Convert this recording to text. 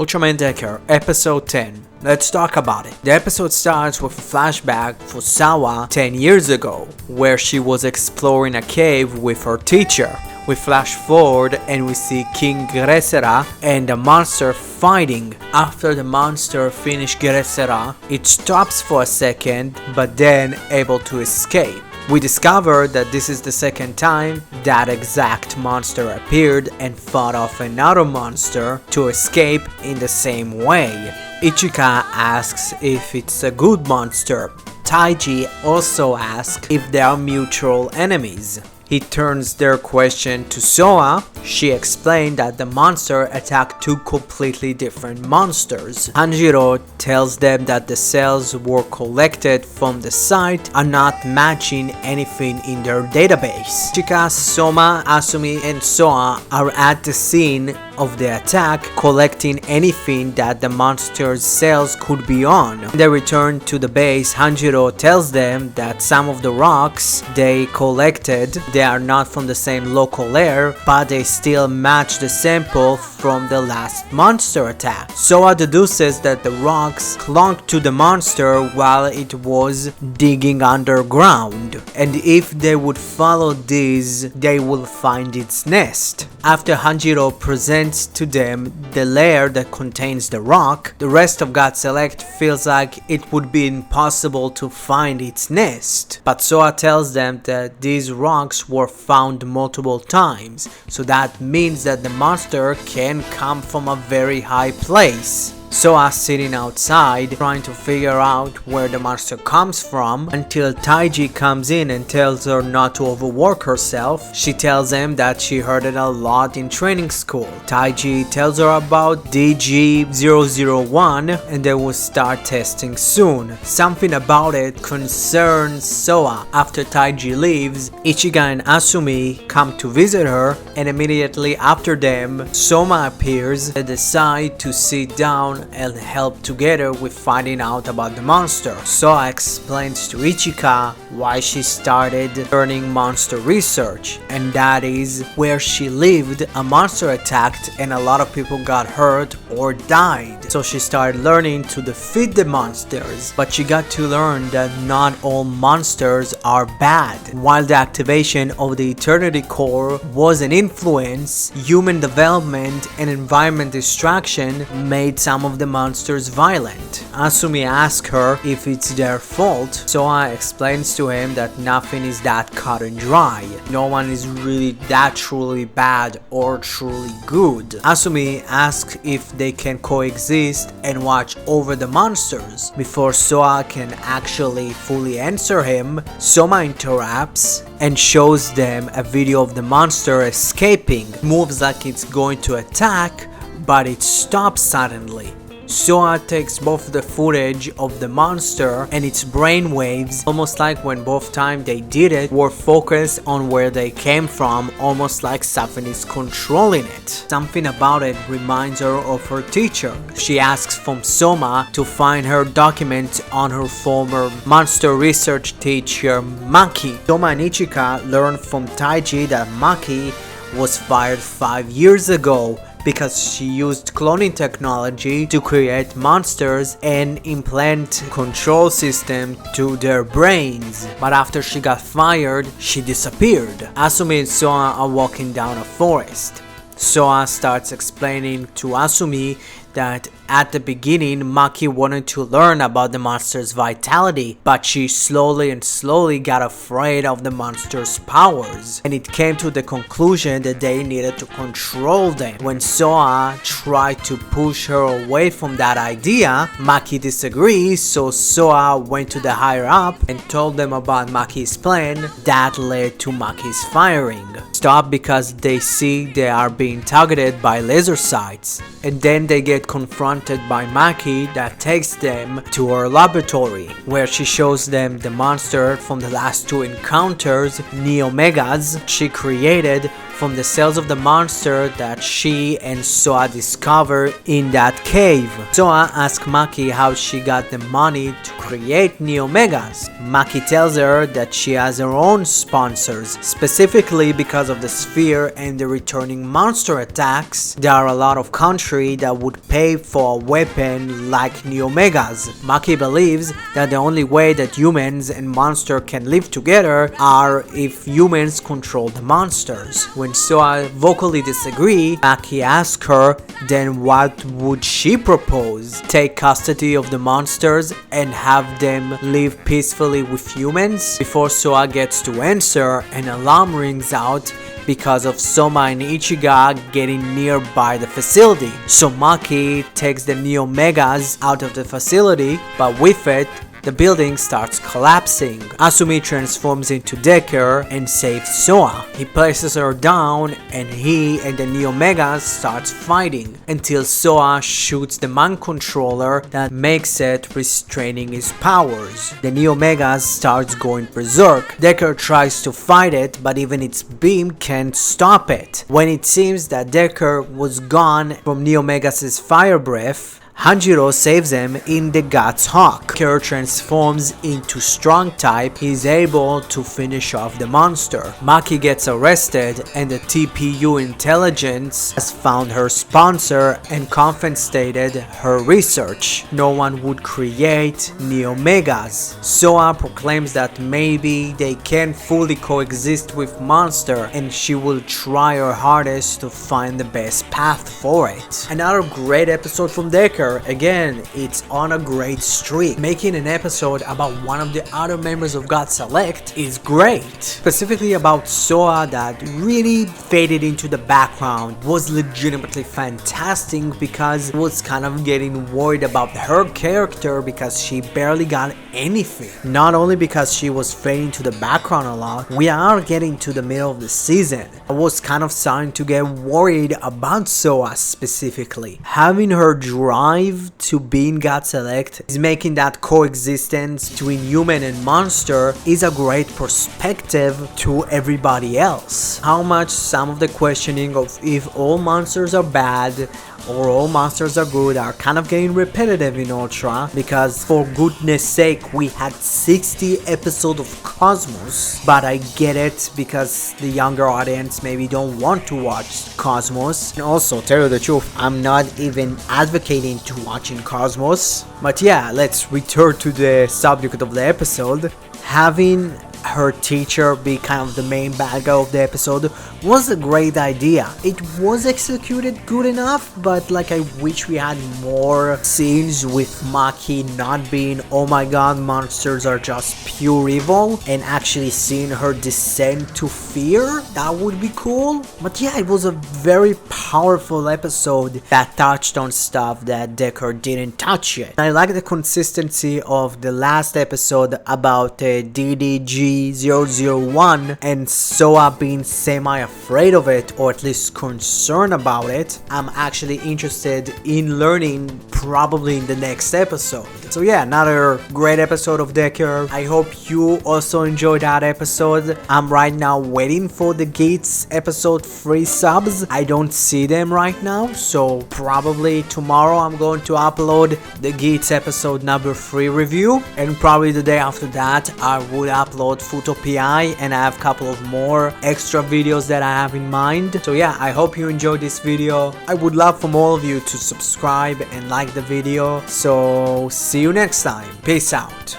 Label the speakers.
Speaker 1: Ultraman DECKER, Episode 10. Let's talk about it. The episode starts with a flashback for Sawa 10 years ago, where she was exploring a cave with her teacher. We flash forward and we see King Gresera and the monster fighting. After the monster finishes Gresera, it stops for a second but then able to escape. We discover that this is the second time that exact monster appeared and fought off another monster to escape in the same way. Ichika asks if it's a good monster. Taiji also asks if they are mutual enemies. He turns their question to Soa. She explained that the monster attacked two completely different monsters. Hanjiro tells them that the cells were collected from the site are not matching anything in their database. Chika, Soma, Asumi, and Soa are at the scene of the attack, collecting anything that the monster's cells could be on. When they return to the base, Hanjiro tells them that some of the rocks they collected, they are not from the same local lair, but they still match the sample from the last monster attack. Soa deduces that the rocks clung to the monster while it was digging underground, and if they would follow these, they will find its nest. After Hanjiro presents to them the lair that contains the rock, the rest of God Select feels like it would be impossible to find its nest. But Soa tells them that these rocks were found multiple times, so that means that the monster can come from a very high place. Soa sitting outside trying to figure out where the monster comes from until Taiji comes in and tells her not to overwork herself. She tells him that she heard it a lot in training school. Taiji tells her about DG001 and they will start testing soon. Something about it concerns Soa. After Taiji leaves, Ichiga and Asumi come to visit her, and immediately after them, Soma appears. They decide to sit down and help together with finding out about the monster. Soa explains to Ichika why she started learning monster research, and that is where she lived a monster attacked and a lot of people got hurt or died. So she started learning to defeat the monsters, but she got to learn that not all monsters are bad. While the activation of the Eternity Core was an influence, human development and environment distraction made some of the monsters violent. Asumi asks her if it's their fault. Soa explains to him that nothing is that cut and dry. No one is really that truly bad or truly good. Asumi asks if they can coexist and watch over the monsters. Before Soa can actually fully answer him, Soma interrupts and shows them a video of the monster escaping. It moves like it's going to attack, but it stops suddenly. Soa takes both the footage of the monster and its brainwaves, almost like when both times they did it were focused on where they came from, almost like something is controlling it. Something about it reminds her of her teacher. She asks from Soma to find her documents on her former monster research teacher Maki. Soma and Ichika learn from Taiji that Maki was fired 5 years ago because she used cloning technology to create monsters and implant control system to their brains. But after she got fired, she disappeared. Asumi and Soa are walking down a forest. Soa starts explaining to Asumi that at the beginning Maki wanted to learn about the monster's vitality, but she slowly got afraid of the monster's powers, and it came to the conclusion that they needed to control them. When Soa tried to push her away from that idea, Maki disagrees, so Soa went to the higher up and told them about Maki's plan that led to Maki's firing. Stop because they see they are being targeted by laser sights, and then they get confronted by Maki that takes them to her laboratory, where she shows them the monster from the last two encounters, Neo-Megas, she created from the cells of the monster that she and Soa discovered in that cave. Soa asks Maki how she got the money to create Neo-Megas. Maki tells her that she has her own sponsors, specifically because of the sphere and the returning monster attacks. There are a lot of countries that would pay for a weapon like Neo-Megas. Maki believes that the only way that humans and monsters can live together are if humans control the monsters. When Soa vocally disagrees, Maki asks her, then what would she propose? Take custody of the monsters and have them live peacefully with humans? Before Soa gets to answer, an alarm rings out because of Soma and Ichigo getting nearby the facility. So Maki takes the Neo-Megas out of the facility, but with it, the building starts collapsing. Asumi transforms into DECKER and saves Soa. He places her down and he and the Neo-Megas starts fighting until Soa shoots the mind controller that makes it restraining his powers. The Neo-Megas starts going berserk. DECKER tries to fight it, but even its beam can't stop it. When it seems that DECKER was gone from Neo-Megas' fire breath, Hanjiro saves him in the Guts Hawk. DECKER transforms into strong type. He's able to finish off the monster. Maki gets arrested and the TPU intelligence has found her sponsor and confiscated her research. No one would create Neo-Megas. Soa proclaims that maybe they can fully coexist with monster and she will try her hardest to find the best path for it. Another great episode from DECKER. Again, it's on a great streak. Making an episode about one of the other members of God Select is great. Specifically about Soa that really faded into the background was legitimately fantastic because I was kind of getting worried about her character because she barely got anything. Not only because she was fading to the background a lot, we are getting to the middle of the season. I was kind of starting to get worried about Soa specifically. Having her drive to be in God Select is making that coexistence between human and monster is a great perspective to everybody else. How much some of the questioning of if all monsters are bad or all monsters are good are kind of getting repetitive in Ultra, because for goodness sake we had 60 episodes of Cosmos, but I get it because the younger audience maybe don't want to watch Cosmos. And also, tell you the truth, I'm not even advocating to watching Cosmos. But yeah, let's return to the subject of the episode. Having her teacher be kind of the main bad guy of the episode was a great idea. It was executed good enough, but like I wish we had more scenes with Maki not being oh my god monsters are just pure evil and actually seeing her descend to fear. That would be cool. But yeah, it was a very powerful episode that touched on stuff that DECKER didn't touch yet. I like the consistency of the last episode about DDG-001 and Soa being semi-afraid of it, or at least concerned about it. I'm actually interested in learning probably in the next episode. So yeah, another great episode of DECKER. I hope you also enjoyed that episode. I'm right now waiting for the Gates episode 3 subs. I don't see them right now, so probably tomorrow I'm going to upload the Gates episode number 3 review, and probably the day after that I would upload Futo PI, and I have a couple of more extra videos that I have in mind. So yeah, I hope you enjoyed this video. I would love from all of you to subscribe and like the video. So see you next time. Peace out.